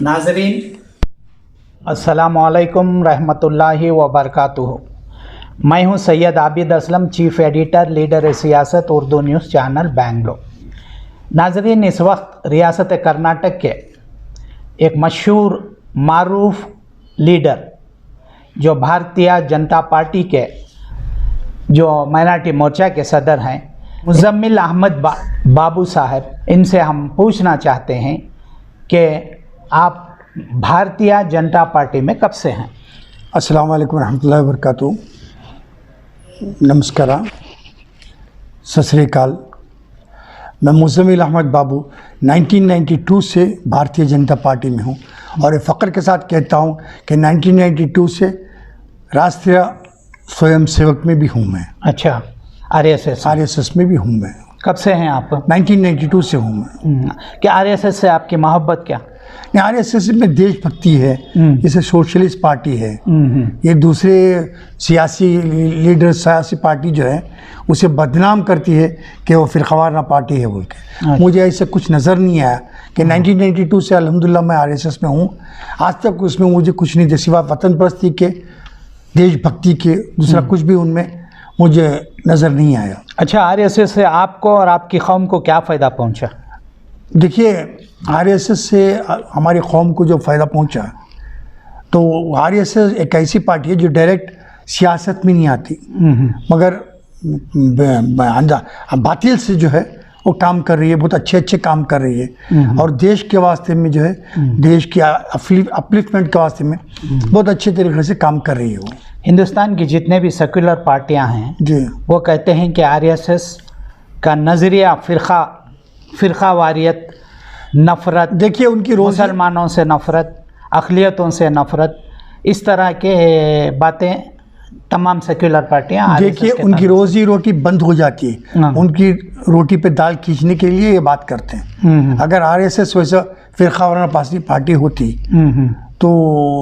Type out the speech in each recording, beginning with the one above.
नाज़रीन अस्सलामुअलैकुम रहमतुल्लाहि व बरकातुहू। मैं हूं Syed Abid Aslam, chief editor, leader सियासत, उर्दू न्यूज़ चैनल बेंगलोर। नाज़रीन, इस वक्त रियासत कर्नाटक के एक मशहूर मारूफ लीडर जो भारतीय जनता पार्टी के जो माइनॉरिटी मोर्चा के सदर हैं, मुज़म्मिल अहमद बाबू साहब, इनसे हम पूछना चाहते हैं कि आप भारतीय जनता पार्टी में कब से हैं? अस्सलाम वालेकुम रहमतुल्लाहि व बरकातुहू। नमस्कार, सत श्री अकाल। मैं मुज़म्मिल अहमद बाबू 1992 से भारतीय जनता पार्टी में हूँ और फ़ख्र के साथ कहता हूँ कि 1992 से राष्ट्रीय स्वयंसेवक में भी हूँ मैं। अच्छा, आरएसएस में भी हूँ मैं। कब से हैं आप? 1992 से हूँ मैं। क्या आरएसएस से आपकी मोहब्बत क्या? आरएसएस में देशभक्ति है, इसे सोशलिस्ट पार्टी है। ये दूसरे सियासी लीडर, सियासी पार्टी जो है उसे बदनाम करती है कि वो फ़िरक़ावाराना पार्टी है बोल के। मुझे ऐसे कुछ नज़र नहीं आया कि 1992 से अल्हम्दुलिल्लाह मैं आरएसएस में हूँ। आज तक उसमें मुझे कुछ नहीं, सिवा वतन परस्ती के, देशभक्ति के, दूसरा कुछ भी उनमें मुझे नज़र नहीं आया। अच्छा, आरएसएस से आपको और आपकी कौम को क्या फ़ायदा पहुँचा? देखिए, आरएसएस से हमारी कौम को जो फ़ायदा पहुंचा, तो आरएसएस एक ऐसी पार्टी है जो डायरेक्ट सियासत में नहीं आती, मगर बातिल से जो है वो काम कर रही है, बहुत अच्छे काम कर रही है और देश के वास्ते में जो है, देश की अपलिफ्टमेंट के वास्ते में बहुत अच्छे तरीके से काम कर रही है वो। हिंदुस्तान की जितने भी सेक्युलर पार्टियां हैं जी, वो कहते हैं कि आरएसएस का नज़रिया फ़िरक़ावारियत, नफ़रत, देखिए उनकी मुसलमानों से नफ़रत, अक़लियतों से नफ़रत, इस तरह के बातें तमाम सेक्युलर पार्टियां, देखिए उनकी रोज़ी रोटी बंद हो जाती है, उनकी रोटी पे दाल खींचने के लिए ये बात करते हैं। अगर आरएसएस वैसा फ़िरक़ावाराना पार्टी होती तो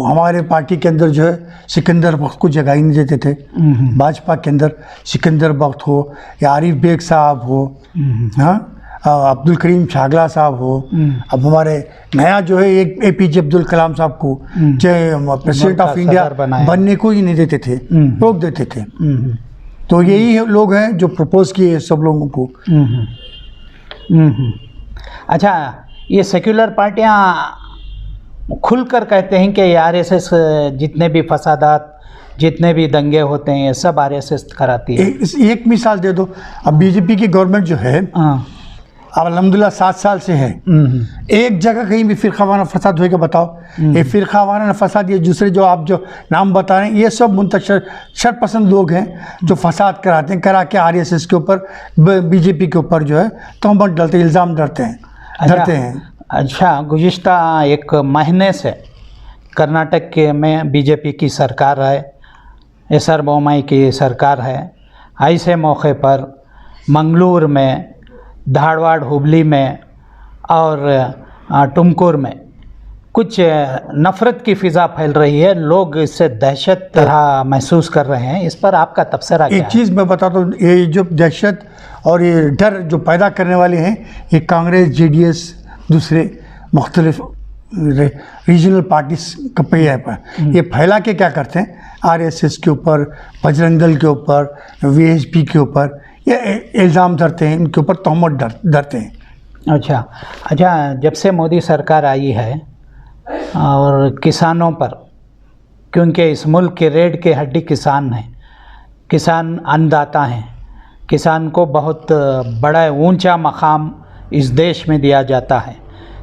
हमारे पार्टी के अंदर जो है सिकंदर बख्त को जगह ही नहीं देते थे। भाजपा के अंदर सिकंदर बख्त हो या आरिफ बेग साहब हो, हाँ, अब्दुल करीम शागला साहब हो, अब हमारे नया जो है एक एपीजे अब्दुल कलाम साहब को प्रेसिडेंट ऑफ इंडिया बनने को ही नहीं देते थे, रोक देते थे। तो यही लोग हैं जो प्रपोज किए सब लोगों को। अच्छा, ये सेक्युलर पार्टियां खुलकर कहते हैं कि आरएसएस जितने भी फसादात, जितने भी दंगे होते हैं, ये सब आरएसएस कराती है। एक मिसाल दे दो, अब बीजेपी की गवर्नमेंट जो है अब अल्हम्दुलिल्लाह 7 साल से है, एक जगह कहीं भी फ़िरक़ावाराना फसाद होएगा बताओ? ये फ़िरक़ावाराना फसाद, ये दूसरे जो आप जो नाम बता रहे हैं, ये सब मुंतशिर शरपसंद लोग हैं जो फसाद कराते हैं, करा के आरएसएस के ऊपर, बीजेपी के ऊपर जो है तहमत डालते हैं, इल्ज़ाम धरते हैं। अच्छा, गुज़िश्ता एक महीने से कर्नाटक के में बीजेपी की सरकार है, एसआर बोम्मई की सरकार है। ऐसे मौके पर मंगलूर में, धारवाड़, हुबली में और टुमकुर में कुछ नफ़रत की फ़िज़ा फैल रही है, लोग इससे दहशत तरह महसूस कर रहे हैं। इस पर आपका तबसरा क्या है? एक चीज़ मैं बताता हूँ, ये जो दहशत और ये डर जो पैदा करने वाले हैं, ये कांग्रेस, जेडीएस, दूसरे मुख्तलिफ रीजनल पार्टीज का पे है। ये फैला के क्या करते हैं, आरएसएस के ऊपर, बजरंग दल के ऊपर, वीएचपी के ऊपर ये इल्ज़ाम धरते हैं, इनके ऊपर तहमत धरते हैं। अच्छा, जब से मोदी सरकार आई है और किसानों पर, क्योंकि इस मुल्क के रीढ़ की हड्डी किसान हैं, किसान अन्नदाता हैं, किसान को बहुत बड़ा ऊंचा मकाम इस देश में दिया जाता है,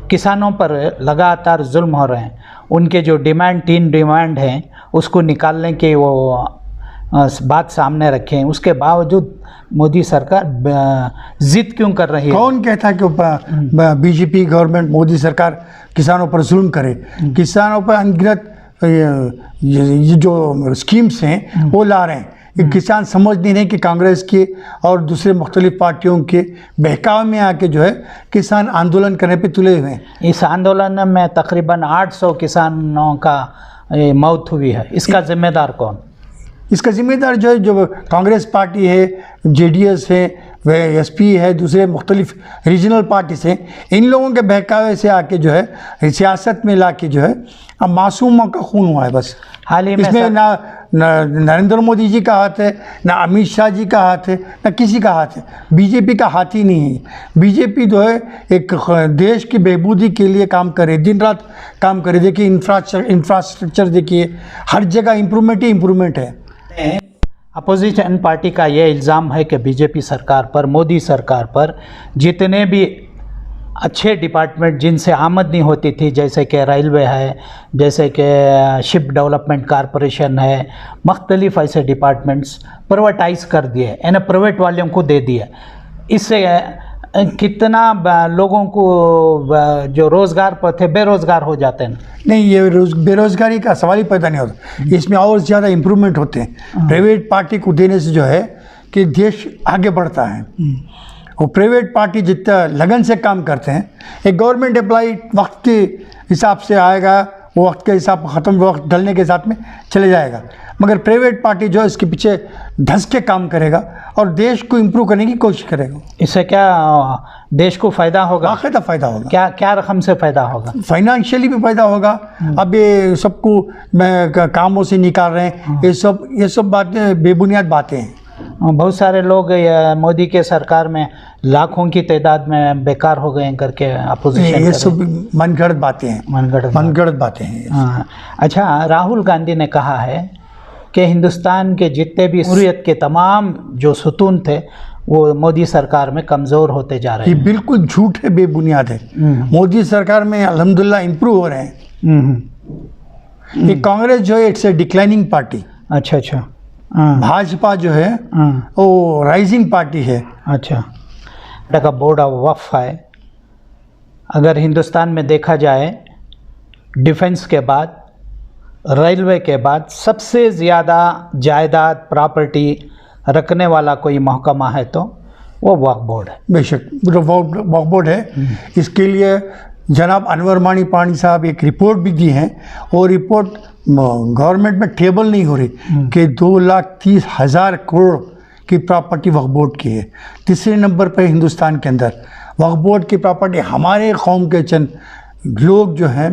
किसानों पर लगातार जुल्म हो रहे हैं। उनके जो 3 डिमांड हैं उसको निकालने की वो बात सामने रखें, उसके बावजूद मोदी सरकार ज़िद क्यों कर रही है? कौन कहता है कि बीजेपी गवर्नमेंट, मोदी सरकार किसानों पर जुल्म करे? किसानों पर अनगिनत ये जो स्कीम्स हैं वो ला रहे हैं। किसान समझ नहीं रहे कि कांग्रेस के और दूसरे मुख्तलिफ पार्टियों के बहकावे में आके जो है किसान आंदोलन करने पे तुले हुए हैं। इस आंदोलन में तकरीबन 800 किसानों का मौत हुई है। इसका जिम्मेदार कौन? इसका जिम्मेदार जो है, जो कांग्रेस पार्टी है, जेडीएस है वे एसपी है, दूसरे मुख्तलिफ रीजनल पार्टी से, इन लोगों के बहकावे से आके जो है सियासत में ला के जो है अब मासूमों का खून हुआ है बस। हाल ही में इसमें ना नरेंद्र मोदी जी का हाथ है, ना अमित शाह जी का हाथ है, ना किसी का हाथ है। बीजेपी का हाथ ही नहीं है। बीजेपी जो है एक देश की बेहबूदी के लिए काम करे, दिन रात काम करे। देखिए इंफ्रास्ट्रक्चर देखिए, हर जगह इम्प्रूवमेंट ही इम्प्रूवमेंट है। अपोजिशन पार्टी का यह इल्ज़ाम है कि बीजेपी सरकार पर, मोदी सरकार पर जितने भी अच्छे डिपार्टमेंट जिनसे आमदनी होती थी, जैसे कि रेलवे है, जैसे कि शिप डेवलपमेंट कॉरपोरेशन है, मुख्तलिफ ऐसे डिपार्टमेंट्स प्राइवेटाइज कर दिए, यानी प्राइवेट वालों को दे दिए। इससे कितना लोगों को जो रोज़गार पर थे बेरोज़गार हो जाते हैं। नहीं, ये बेरोज़गारी का सवाल ही पैदा नहीं होता। इसमें और ज़्यादा इम्प्रूवमेंट होते हैं प्राइवेट पार्टी को देने से, जो है कि देश आगे बढ़ता है। वो प्राइवेट पार्टी जितना लगन से काम करते हैं, एक गवर्नमेंट एम्प्लॉई वक्त के हिसाब से आएगा, वो वक्त के हिसाब ख़त्म, वक्त ढलने के साथ में चले जाएगा। मगर प्राइवेट पार्टी जो है इसके पीछे धंस के काम करेगा और देश को इम्प्रूव करने की कोशिश करेगा। इससे क्या देश को फ़ायदा होगा? बाकायदा फ़ायदा होगा। क्या क्या रकम से फ़ायदा होगा? फाइनेंशियली भी फ़ायदा होगा। अब ये सबको कामों से निकाल रहे हैं, ये सब बातें बेबुनियाद बातें हैं। बहुत सारे लोग मोदी के सरकार में लाखों की तादाद में बेकार हो गए करके अपोजिशन। ये सब मनगढ़ंत बातें हैं, मनगढ़ंत बातें हैं। हाँ, अच्छा, राहुल गांधी ने कहा है कि हिंदुस्तान के जितने भी जमहूरियत के तमाम जो सुतून थे वो मोदी सरकार में कमज़ोर होते जा रहे हैं। ये बिल्कुल झूठ है, बेबुनियाद है। मोदी सरकार में अल्हम्दुलिल्लाह इम्प्रूव हो रहे हैं। ये कांग्रेस जो है इट्स ए डिक्लाइनिंग पार्टी। अच्छा अच्छा। भाजपा जो है वो राइजिंग पार्टी है। अच्छा, का बोर्ड ऑफ वक्फ है। अगर हिंदुस्तान में देखा जाए डिफेंस के बाद, रेलवे के बाद सबसे ज़्यादा जायदाद प्रॉपर्टी रखने वाला कोई महकमा है तो वो वक्फ बोर्ड है। बेशक वक्फ बोर्ड है। इसके लिए जनाब अनवर मानी पानी साहब एक रिपोर्ट भी दी है, और रिपोर्ट गवर्नमेंट में टेबल नहीं हो रही कि 2,30,000 करोड़ की प्रॉपर्टी वक्फ बोर्ड की है। तीसरे नंबर पर हिंदुस्तान के अंदर वक्फ बोर्ड की प्रॉपर्टी। हमारे कौम के चंद लोग जो हैं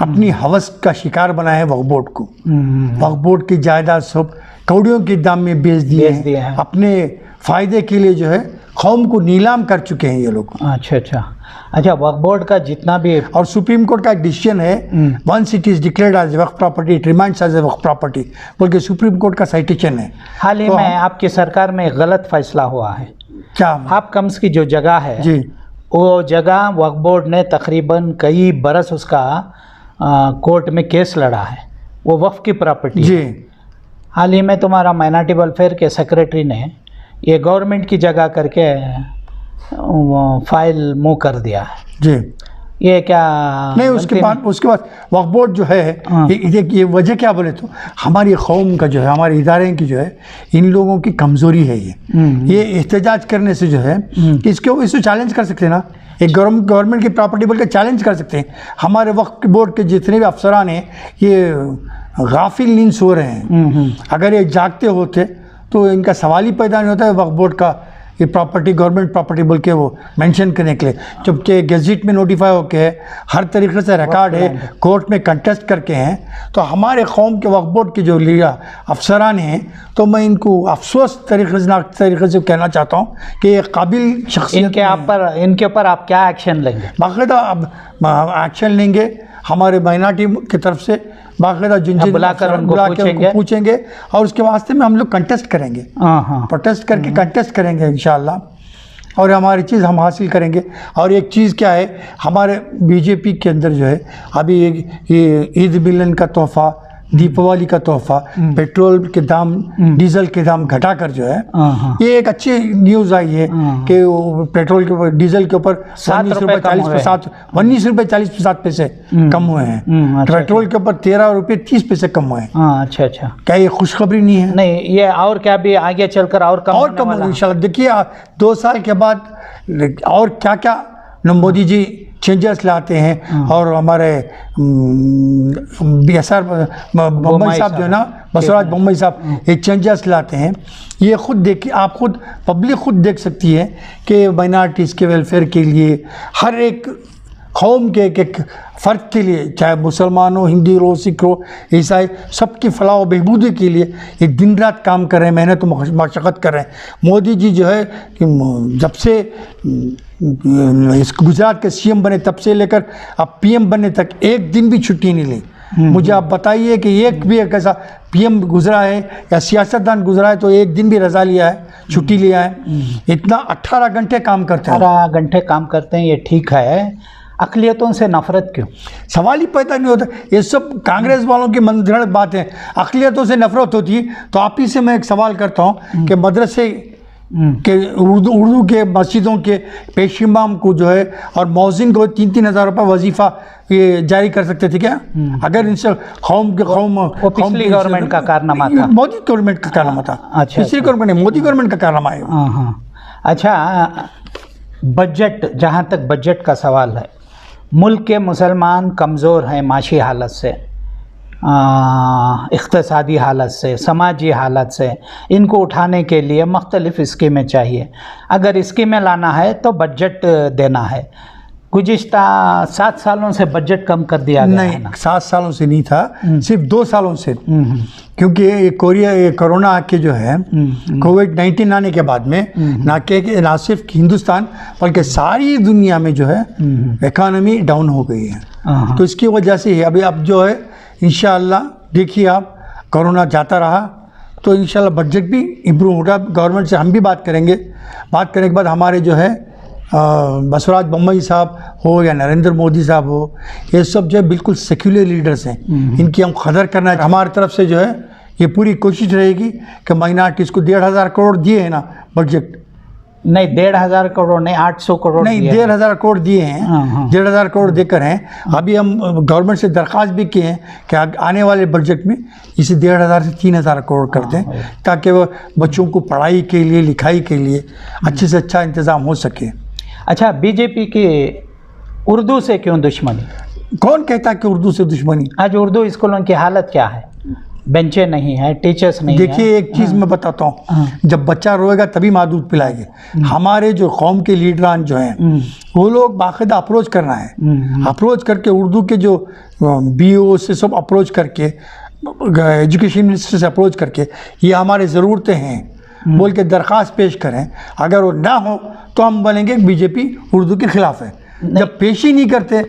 अपनी हवस का शिकार बनाए हैं वक्फ बोर्ड को। वक्फ बोर्ड की जायदाद सब कौड़ियों के दाम में बेच दिए हैं। अपने फ़ायदे के लिए जो है कौम को नीलाम कर चुके हैं ये लोग। अच्छा अच्छा अच्छा। वक्फ बोर्ड का जितना भी, और सुप्रीम कोर्ट का एक डिसीजन है, once it is declared as waqf property it remains as a waqf property, बल्कि सुप्रीम कोर्ट का साइटेशन है। हाल ही में आपकी सरकार में गलत फैसला हुआ है। क्या? आप कम्स की जो जगह है जी, वो जगह वक्फ बोर्ड ने तकरीबन कई बरस उसका कोर्ट में केस लड़ा है, वो वक्फ की प्रॉपर्टी जी। हाल ही में तुम्हारा माइनॉरिटी वेलफेयर के सेक्रेटरी ने ये गवर्नमेंट की जगह करके फाइल मूव कर दिया है जी। ये क्या नहीं, उसके बाद वक्फ बोर्ड जो है ये वजह क्या बोले तो हमारी कौम का जो है, हमारे इदारे की जो है, इन लोगों की कमज़ोरी है। ये एहतजाज करने से जो है इसको चैलेंज कर सकते हैं ना, एक गवर्नमेंट की प्रॉपर्टी बोल के चैलेंज कर सकते हैं। हमारे वक्फ बोर्ड के जितने भी अफसरान हैं ये गाफिल नींद सो रहे हैं। अगर ये जागते होते तो इनका सवाल ही पैदा नहीं होता है वक्फ बोर्ड का ये प्रॉपर्टी गवर्नमेंट प्रॉपर्टी बोल के वो मेंशन करने के लिए। जबकि गेजेट में नोटिफाई होके है, हर तरीके से रिकॉर्ड है, कोर्ट में कंटेस्ट करके हैं। तो हमारे कौम के वक्फ बोर्ड के जो लीडर अफसरान हैं, तो मैं इनको अफसोस तरीके से कहना चाहता हूँ कि ये काबिल शख्सियत इनके ऊपर आप क्या एक्शन लेंगे? बाकायदा अब एक्शन लेंगे हमारे माइनॉरिटी की तरफ से, बाकायदा जिन बुलाकर उनको पूछेंगे और उसके वास्ते में हम लोग कंटेस्ट करेंगे। प्रोटेस्ट करके कंटेस्ट करेंगे इंशाअल्लाह, और हमारी चीज़ हम हासिल करेंगे। और एक चीज़ क्या है, हमारे बीजेपी के अंदर जो है अभी ये ईद मिलन का तोहफ़ा, दीपावली का तोहफ़ा, पेट्रोल के दाम, डीजल के दाम घटाकर जो है, ये एक अच्छी न्यूज़ आई है कि पेट्रोल के ऊपर, डीजल के ऊपर 19 रुपये 40 पैसे कम हुए हैं। पेट्रोल के ऊपर 13 रुपये 30 पैसे कम हुए हैं। अच्छा अच्छा। क्या ये खुशखबरी नहीं है? नहीं, ये और क्या भी आगे चलकर और कम इंशाल्लाह। देखिए 2 साल के बाद और क्या क्या मोदी जी चेंजेस लाते हैं और हमारे BSR बम्बई साहब जो है ना, बसवराज बम्बई साहब, ये चेंजेस लाते हैं। ये खुद देखिए, आप खुद पब्लिक खुद देख सकती है कि माइनॉरिटीज़ के वेलफेयर के लिए, हर एक कौम के एक फ़र्द के लिए, चाहे मुसलमान हो, हिंदू हो, सिख हो, ईसाई, सबकी फलाह और बहबूदी के लिए ये दिन रात काम कर रहे हैं, मेहनत और मशक्क़त कर रहे हैं। मोदी जी जो है कि जब से इस गुजरात के CM बने तब से लेकर अब PM बनने तक एक दिन भी छुट्टी नहीं ली। मुझे आप बताइए कि एक भी एक ऐसा PM गुजरा है या सियासतदान गुजरा है तो एक दिन भी रज़ा लिया है, छुट्टी लिया है? इतना 18 घंटे काम करते हैं। 18 घंटे काम करते हैं, ये ठीक है। अक़लियतों से नफ़रत क्यों? सवाल ही पैदा नहीं होता। ये सब कांग्रेस वालों की मनगढ़ंत बात है। अक़लियतों से नफरत होती है तो आप ही से मैं एक सवाल करता हूँ कि मदरसे के उर्दू के मस्जिदों के पेश इमाम को जो है और मौज़िन को 3-3 हज़ार रुपये वजीफ़ा ये जारी कर सकते थे क्या? अगर इनसे कौम वो पिछली गवर्नमेंट का कारनामा था, मोदी गवर्नमेंट का कारनामा था। अच्छा, पिछली गवर्नमेंट नहीं, मोदी गवर्नमेंट का कारनामा है। हाँ। अच्छा, बजट, जहाँ तक बजट का सवाल है, मुल्क के मुसलमान कमज़ोर हैं माशी हालत से, इक़्तिसादी हालत से, समाजी हालत से। इनको उठाने के लिए मुख्तलिफ़ स्कीमें चाहिए। अगर स्कीमें लाना है तो बजट देना है। गुज़िश्ता 7 सालों से बजट कम कर दिया गया है ना? 7 सालों से नहीं था, सिर्फ 2 सालों से। क्योंकि ये कोरोना आके जो है, कोविड-19 आने के बाद में ना सिर्फ हिंदुस्तान बल्कि सारी दुनिया में जो है इकानमी डाउन हो गई है। तो इसकी वजह से अभी अब जो है इंशाअल्लाह देखिए आप, कोरोना जाता रहा तो इंशाअल्लाह बजट भी इम्प्रूव होगा। गवर्नमेंट से हम भी बात करेंगे। बात करने के बाद हमारे जो है बसवराज बम्बई साहब हो या नरेंद्र मोदी साहब हो, ये सब जो है बिल्कुल सेक्युलर लीडर्स हैं। इनकी हम कदर करना है। हमारी तरफ से जो है ये पूरी कोशिश रहेगी कि माइनॉरिटीज़ को 1,500 करोड़ दिए हैं ना बजट। नहीं, 1,500 करोड़ नहीं, 800 करोड़ नहीं, 1,500 करोड़ दिए हैं। 1,500 करोड़ देकर हैं। अभी हम गवर्नमेंट से दरख्वास्त भी किए हैं कि आने वाले बजट में इसे 1,500 से 3,000 करोड़ कर दें, ताकि वो बच्चों को पढ़ाई के लिए, लिखाई के लिए अच्छे से अच्छा इंतज़ाम हो सके। अच्छा, बीजेपी की उर्दू से क्यों दुश्मनी? कौन कहता है कि उर्दू से दुश्मनी? आज उर्दू स्कूलों की हालत क्या है? बेंचें नहीं है, टीचर्स नहीं है। देखिए एक चीज़ मैं बताता हूँ, जब बच्चा रोएगा तभी माँ दूध पिलाएंगे। हमारे जो कौम के लीडरान जो हैं वो लोग बाकायदा अप्रोच करना है, अप्रोच करके उर्दू के जो BO से सब अप्रोच करके, एजुकेशन मिनिस्टर से अप्रोच करके ये हमारे ज़रूरतें हैं बोल के दरख्वास्त पेश करें। अगर वो ना हो तो हम बोलेंगे बीजेपी उर्दू के ख़िलाफ़ है। जब पेश ही नहीं करते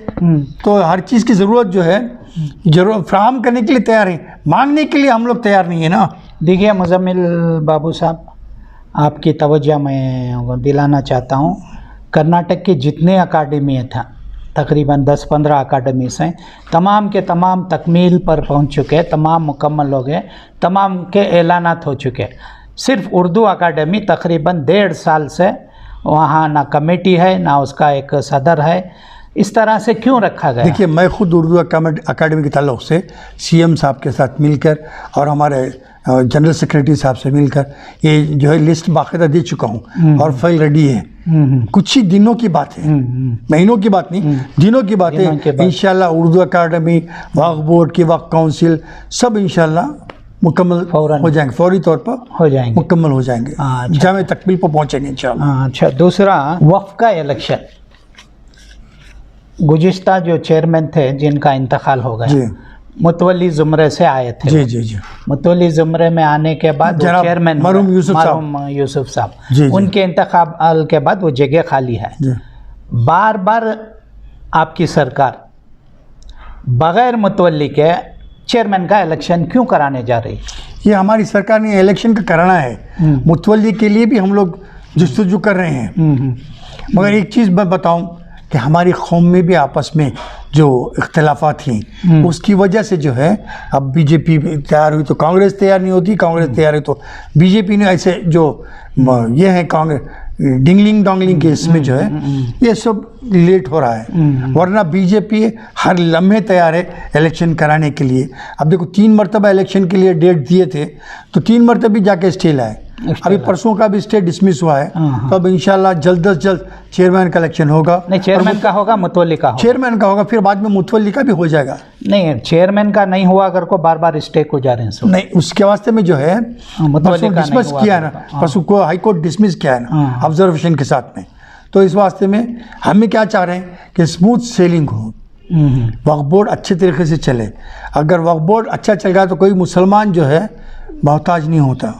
तो हर चीज़ की ज़रूरत जो है जरूर फ्राहम करने के लिए तैयार हैं, मांगने के लिए हम लोग तैयार नहीं है ना। देखिए मुज़म्मिल बाबू साहब, आपकी तवज्जो मैं दिलाना चाहता हूँ। कर्नाटक की जितने अकाडमी था, तकरीबन 10-15 अकाडमीज़ हैं, तमाम के तमाम तकमील पर पहुँच चुके हैं, तमाम मुकम्मल हो गए, तमाम के ऐलानात हो चुके हैं। सिर्फ उर्दू अकाडमी तकरीबन 1.5 साल से वहाँ ना कमेटी है ना उसका एक सदर है। इस तरह से क्यों रखा गया? देखिए मैं खुद उर्दू अकाडमी के ताल्लुक़ से CM साहब के साथ मिलकर और हमारे जनरल सेक्रेटरी साहब से मिलकर ये जो है लिस्ट बाकायदा दे चुका हूँ और फाइल रेडी है। कुछ ही दिनों की बात है, महीनों की बात नहीं, दिनों की बात है। इंशाल्लाह उर्दू अकाडमी, वक्फ बोर्ड की वक्फ काउंसिल सब इंशाल्लाह मुकम्मल हो जाएंगे, फौरी तौर पर हो जाएंगे, मुकम्मल हो जाएंगे। जामे तकमील पर पहुँचेंगे इंशाल्लाह। अच्छा, दूसरा वक्फ का इलेक्शन, गुज़िश्ता जो चेयरमैन थे जिनका इंतकाल हो गया, मुतवल्ली ज़ुमरे से आए थे। जी। मुतवल्ली ज़ुमरे में आने के बाद चेयरमैन मरहूम यूसुफ साहब, उनके इंतकाल के बाद वो जगह खाली है। बार बार आपकी सरकार बग़ैर मुतवल्ली के चेयरमैन का इलेक्शन क्यों कराने जा रही? ये हमारी सरकार ने इलेक्शन का कराना है, मुतवल्ली के लिए भी हम लोग जस्तजू कर रहे हैं। मगर एक चीज़ मैं बताऊं कि हमारी कौम में भी आपस में जो इख्तलाफात थी उसकी वजह से जो है अब बीजेपी तैयार हुई तो कांग्रेस तैयार नहीं होती, कांग्रेस तैयार हुई तो बीजेपी ने, ऐसे जो ये है कांग्रेस डिंगलिंग डोंगलिंग के इसमें जो है ये सब लेट हो रहा है। वरना बीजेपी हर लम्हे तैयार है इलेक्शन कराने के लिए। अब देखो 3 मरतबा इलेक्शन के लिए डेट दिए थे तो 3 मरतबा जाके स्टे लाए। अभी परसों का भी स्टे डिसमिस हुआ है, तो अब इंशाल्लाह जल्द से जल्द चेयरमैन का इलेक्शन होगा। नहीं, चेयरमैन का होगा, मुतवल्ली का होगा। चेयरमैन का होगा, फिर बाद में मुतवल्ली का भी हो जाएगा। नहीं, चेयरमैन का नहीं हुआ अगर को बार बार स्टे को जा रहे हैं सब। नहीं, उसके वास्ते में जो है मुतवल्ली का डिसमिस किया है ना, परसों को हाई कोर्ट डिसमिस किया है ना ऑब्जर्वेशन के साथ में। तो इस वास्ते में हमें क्या चाह रहे हैं कि स्मूथ सेलिंग हो, वक्फ बोर्ड अच्छे तरीके से चले। अगर वक्फ बोर्ड अच्छा चल गया तो कोई मुसलमान जो है मोहताज नहीं होता,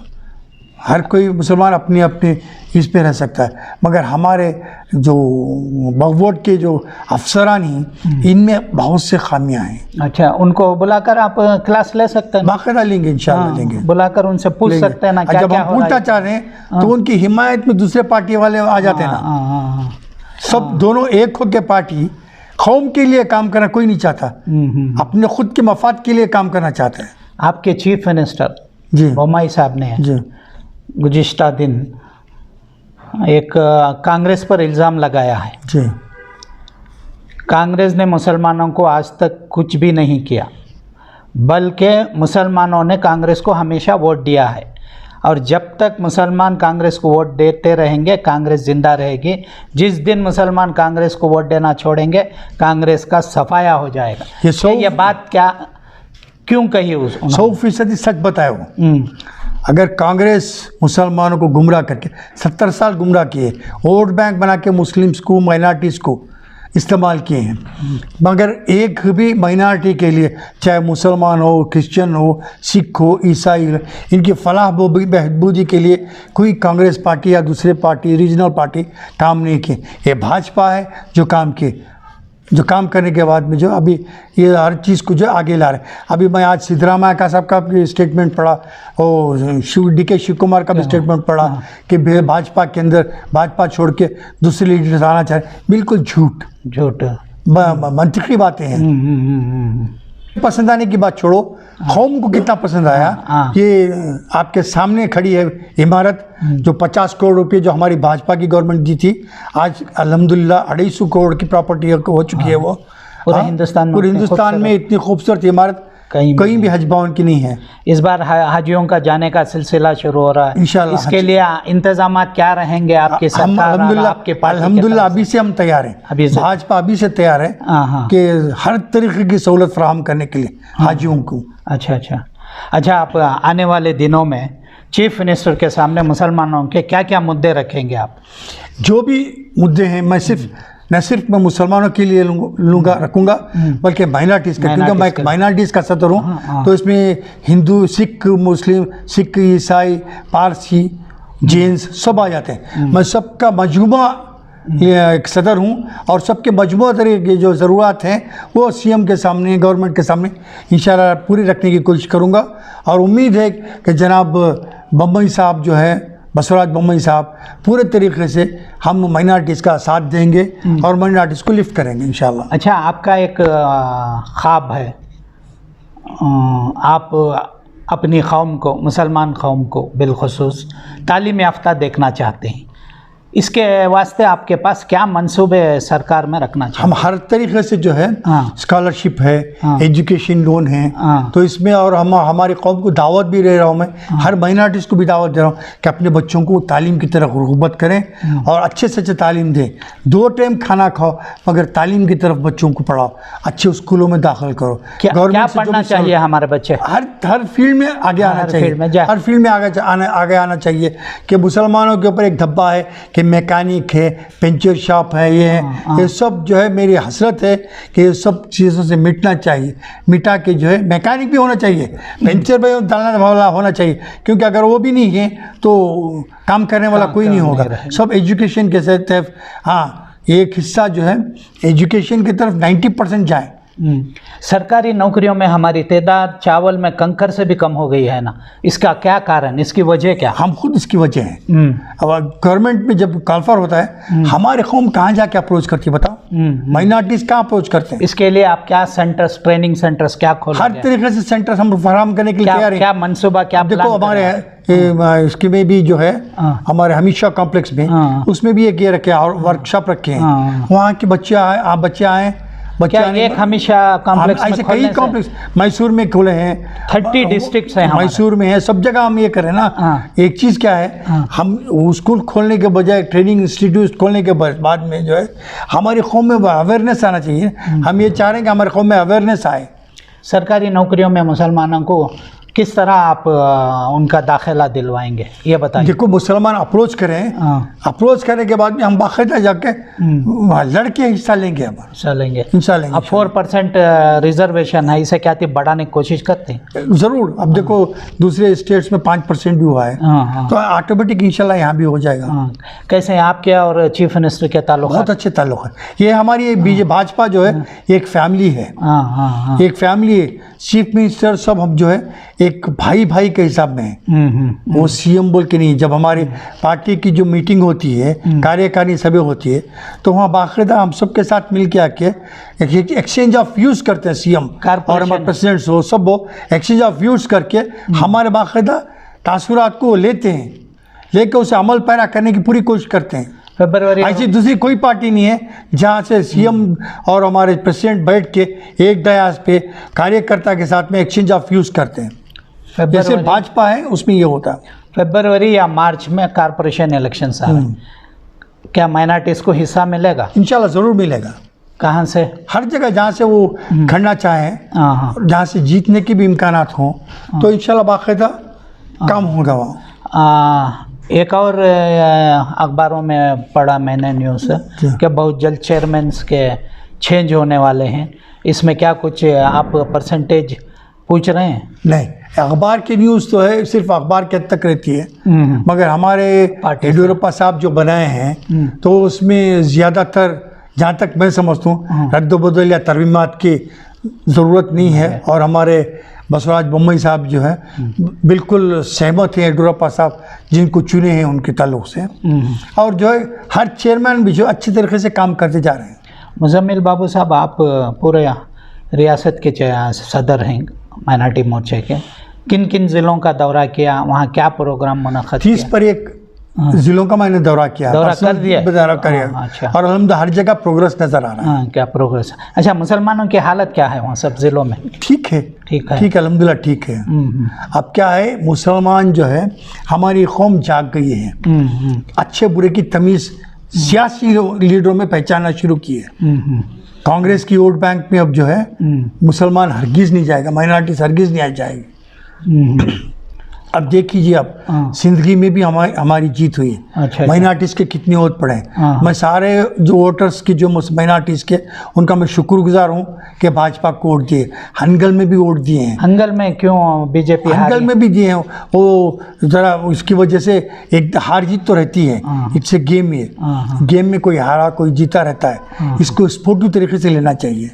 हर कोई मुसलमान अपनी अपनी इस पे रह सकता है। मगर हमारे जो वक्फ बोर्ड के जो अफसरान हैं इनमें बहुत से खामियां हैं। अच्छा, उनको बुलाकर आप क्लास ले सकते हैं? बाकायदा लेंगे, इंशाल्लाह लेंगे, बुलाकर उनसे पूछ सकते हैं ना क्या जब क्या हम पूछना चाह रहे हैं तो उनकी हिमायत में दूसरे पार्टी वाले आ जाते हैं ना। सब दोनों एक हो के पार्टी कौम के लिए काम करना कोई नहीं चाहता, अपने खुद के मफाद के लिए काम करना चाहता है। आपके चीफ मिनिस्टर जी बोम्मई साहब ने जी गुज़िश्ता दिन एक कांग्रेस पर इल्ज़ाम लगाया है। जी कांग्रेस ने मुसलमानों को आज तक कुछ भी नहीं किया, बल्कि मुसलमानों ने कांग्रेस को हमेशा वोट दिया है, और जब तक मुसलमान कांग्रेस को वोट देते रहेंगे कांग्रेस जिंदा रहेगी। जिस दिन मुसलमान कांग्रेस को वोट देना छोड़ेंगे कांग्रेस का सफाया हो जाएगा। ये बात क्या क्यों कही? 100% सच बताया वो। अगर कांग्रेस मुसलमानों को गुमराह करके 70 साल गुमराह किए, वोट बैंक बना के मुस्लिम्स को, माइनॉरिटीज़ को इस्तेमाल किए हैं, मगर एक भी माइनॉरिटी के लिए, चाहे मुसलमान हो, क्रिश्चियन हो, सिख हो, ईसाई हो, इनकी फलाह बहबूदी के लिए कोई कांग्रेस पार्टी या दूसरे पार्टी, रीजनल पार्टी काम नहीं किए। ये भाजपा है जो काम किए, जो काम करने के बाद में जो अभी ये हर चीज़ को जो आगे ला रहे हैं। अभी मैं आज सिद्धरामैया का साहब का स्टेटमेंट पढ़ा, और DK शिव कुमार का भी स्टेटमेंट पढ़ा कि भाजपा के अंदर भाजपा छोड़ के दूसरे लीडर्स आना चाह रहे। बिल्कुल झूठ मंतकी बातें हैं। पसंद आने की बात छोड़ो, कौम को कितना पसंद आया। ये आपके सामने खड़ी है इमारत, जो 50 करोड़ रुपए जो हमारी भाजपा की गवर्नमेंट दी थी, आज अल्हम्दुलिल्लाह 250 करोड़ की प्रॉपर्टी हो चुकी है वो। पूरे हिंदुस्तान में इतनी खूबसूरत इमारत कहीं भी हज भवन की नहीं है। इस बार हाजियों का जाने का सिलसिला शुरू हो रहा है इंशाल्लाह। इसके लिए इंतजाम क्या रहेंगे आपके सरकार, आपके पार्टी? अल्हम्दुलिल्लाह अभी से हम तैयार हैं, भाजपा अभी से तैयार है कि हर तरीके की सहूलत फराहम करने के लिए हाजियों को। अच्छा, आप आने वाले दिनों में चीफ मिनिस्टर के सामने मुसलमानों के क्या क्या मुद्दे रखेंगे? आप जो भी मुद्दे हैं, मैं न सिर्फ मैं मुसलमानों के लिए रखूँगा, बल्कि माइनॉरिटीज़ का, क्योंकि मैं माइनॉरिटीज़ का सदर हूँ। तो इसमें हिंदू, सिख, मुस्लिम, सिख, ईसाई, पारसी, जैन्स सब आ जाते हैं। मैं सबका मजमूआ एक सदर हूँ, और सबके मजमूआ तरीके जो ज़रूरत हैं वो CM के सामने, गवर्नमेंट के सामने इंशाल्लाह पूरी रखने की कोशिश करूँगा। और उम्मीद है कि जनाब बम्बई साहब जो है, बसवराज बोम्मई साहब, पूरे तरीके से हम माइनॉरिटीज़ का साथ देंगे और माइनॉरिटीज़ को लिफ्ट करेंगे इंशाल्लाह। अच्छा, आपका एक ख्वाब है, आप अपनी कौम को, मुसलमान कौम को बिलखुसूस तालीम याफ्ता देखना चाहते हैं। इसके वास्ते आपके पास क्या मंसूबे सरकार में रखना चाहिए? हम हर तरीके से जो है, स्कॉलरशिप है, एजुकेशन लोन है, तो इसमें, और हम हमारी कौम को दावत भी दे रहा हूँ मैं, हर माइनॉरिटीज़ को भी दावत दे रहा हूँ कि अपने बच्चों को तालीम की तरफ रग़बत करें और अच्छे से अच्छे तालीम दें। 2 टाइम खाना खाओ, मगर तालीम की तरफ बच्चों को पढ़ाओ, अच्छे स्कूलों में दाखिल करो। क्या पढ़ना चाहिए हमारे बच्चे? हर फील्ड में आगे आना चाहिए, हर फील्ड में आगे आना चाहिए। कि मुसलमानों के ऊपर एक धब्बा है कि मैकेनिक है, पेंचर शॉप है, ये है, ये सब जो है मेरी हसरत है कि ये सब चीज़ों से मिटना चाहिए। मिटा के जो है मैकेनिक भी होना चाहिए, पेंचर भी डालने वाला होना चाहिए, क्योंकि अगर वो भी नहीं है तो काम करने वाला कोई नहीं होगा। सब एजुकेशन के साथ, एक हिस्सा जो है एजुकेशन की तरफ 90% जाए। सरकारी नौकरियों में हमारी तादाद चावल में कंकर से भी कम हो गई है ना, इसका क्या कारण, इसकी वजह क्या? हम खुद इसकी वजह है। अब गवर्नमेंट में जब कॉन्फर होता है, हमारे कौम कहाँ जाके अप्रोच करती है बताओ? माइनॉरिटीज़ कहाँ अप्रोच करते हैं? इसके लिए आप क्या सेंटर्स, ट्रेनिंग सेंटर्स क्या खोलेंगे? हर तरीके से सेंटर्स हम फराहम करने के लिए तैयार हैं। क्या मंसूबा, क्या देखो, हमारे इसके में भी जो है, हमारे हमीशा कॉम्प्लेक्स में, उसमें भी एक ये रखे और वर्कशॉप रखे हैं। वहाँ के बच्चे आए, क्या एक हमेशा कॉम्प्लेक्स में ऐसे खोलने कई से? कॉम्प्लेक्स मैसूर में खुले हैं, 30 डिस्ट्रिक्ट्स हैं हमारे। मैसूर में है, सब जगह हम ये करें ना। हाँ। एक चीज़ क्या है, हम वो स्कूल खोलने के बजाय ट्रेनिंग इंस्टीट्यूट खोलने के बाद में जो है हमारी कौम में अवेयरनेस आना चाहिए। हम ये चाह रहे हैं कि हमारे कौम में अवेयरनेस आए। सरकारी नौकरियों में मुसलमानों को किस तरह आप उनका दाखिला दिलवाएंगे, ये बताइए। देखो, मुसलमान अप्रोच करें, हाँ। अप्रोच करने के बाद में हम बाकायदा जाके वहाँ लड़के हिस्सा लेंगे, हमारा चलेंगे हिस्सा लेंगे। अब 4% रिजर्वेशन है, इसे क्या थी बढ़ाने की कोशिश करते हैं? ज़रूर। अब देखो दूसरे स्टेट्स में 5% भी हुआ है, हाँ हाँ तो ऑटोमेटिक इंशाल्लाह यहाँ भी हो जाएगा। हाँ। कैसे हैं आपके और चीफ मिनिस्टर के ताल्लुक? बहुत अच्छे ताल्लुक है। ये हमारी भाजपा जो है एक फैमिली है, हाँ हाँ हाँ। एक फैमिली है। चीफ मिनिस्टर सब हम जो है एक भाई भाई के हिसाब में है। वो सीएम बोल के नहीं। जब हमारी पार्टी की जो मीटिंग होती है, कार्यकारिणी सभा होती है, तो वहाँ बाकायदा हम सबके साथ मिल के आके एक्सचेंज ऑफ व्यूज़ करते हैं। सीएम और हमारे प्रेसिडेंट्स हो, सब वो एक्सचेंज ऑफ व्यूज़ करके हमारे बाकायदा तासुरात को लेते हैं, लेके उसे अमल पैरा करने की पूरी कोशिश करते हैं। फरवरी ऐसी दूसरी कोई पार्टी नहीं है जहाँ से सीएम और हमारे प्रेसिडेंट बैठ के एक दयास पे कार्यकर्ता के साथ में एक्सचेंज ऑफ व्यूज़ करते हैं। जैसे भाजपा है उसमें ये होता है। फरवरी या मार्च में कारपोरेशन इलेक्शन आ रहे हैं, क्या माइनॉरिटीज़ को हिस्सा मिलेगा? इंशाल्लाह ज़रूर मिलेगा। कहाँ से? हर जगह जहाँ से वो खड़ना चाहें, हाँ जहाँ से जीतने के भी इम्कानात हों, तो इंशाल्लाह बाकायदा काम होगा वहाँ। एक और अखबारों में पढ़ा मैंने न्यूज़ कि बहुत जल्द चेयरमैन के चेंज होने वाले हैं, इसमें क्या कुछ आप परसेंटेज पूछ रहे हैं? नहीं, अखबार की न्यूज़ तो है, सिर्फ अखबार के तक रहती है, मगर हमारे येडियुरप्पा साहब जो बनाए हैं तो उसमें ज़्यादातर जहाँ तक मैं समझता हूँ रद्द-ओ-बदल या तरमीमात की ज़रूरत नहीं है। और हमारे बसवराज बोम्मई साहब जो है बिल्कुल सहमत हैं येडियुरप्पा साहब जिनको चुने हैं उनके ताल्लुक से। और जो है हर चेयरमैन भी जो अच्छी तरीके से काम करते जा रहे हैं। मुजम्मिल बाबू साहब, आप पूरे रियासत के सदर हैं माइनॉरिटी मोर्चे के, किन किन ज़िलों का दौरा किया, वहाँ क्या प्रोग्राम मुनक़्क़द किया? 30 पर एक ज़िलों का मैंने दौरा किया, दौरा कर दिया? दौरा किया। अच्छा। और अल्हम्दुलिल्लाह हर जगह प्रोग्रेस नज़र आ रहा है। हाँ, क्या प्रोग्रेस? अच्छा, मुसलमानों की हालत क्या है वहाँ सब ज़िलों में? ठीक है, ठीक है, ठीक है, अल्हम्दुलिल्लाह ठीक है। अब क्या है, मुसलमान जो है हमारी कौम जाग गई है, अच्छे बुरे की तमीज़ सियासी लीडरों में पहचानना शुरू की है। कांग्रेस की वोट बैंक में अब जो है मुसलमान हरगिज़ नहीं जाएगा, माइनॉरिटीज़ हरगिज़ नहीं आ जाएगी। अब देख लीजिए, अब सिंदगी में भी हमारी जीत हुई है। अच्छा, माइनॉरिटीज़ के कितने वोट पड़े हैं। मैं सारे जो वोटर्स की जो माइनॉरिटीज़ के उनका मैं शुक्रगुजार हूँ कि भाजपा को वोट दिए। हनगल में भी वोट दिए हैं। हनगल में क्यों बीजेपी? हनगल में भी दिए हैं, वो ज़रा उसकी वजह से एक हार जीत तो रहती है, इट्स ए गेम है। गेम में कोई हारा कोई जीता रहता है, इसको स्पोर्टिव तरीके से लेना चाहिए।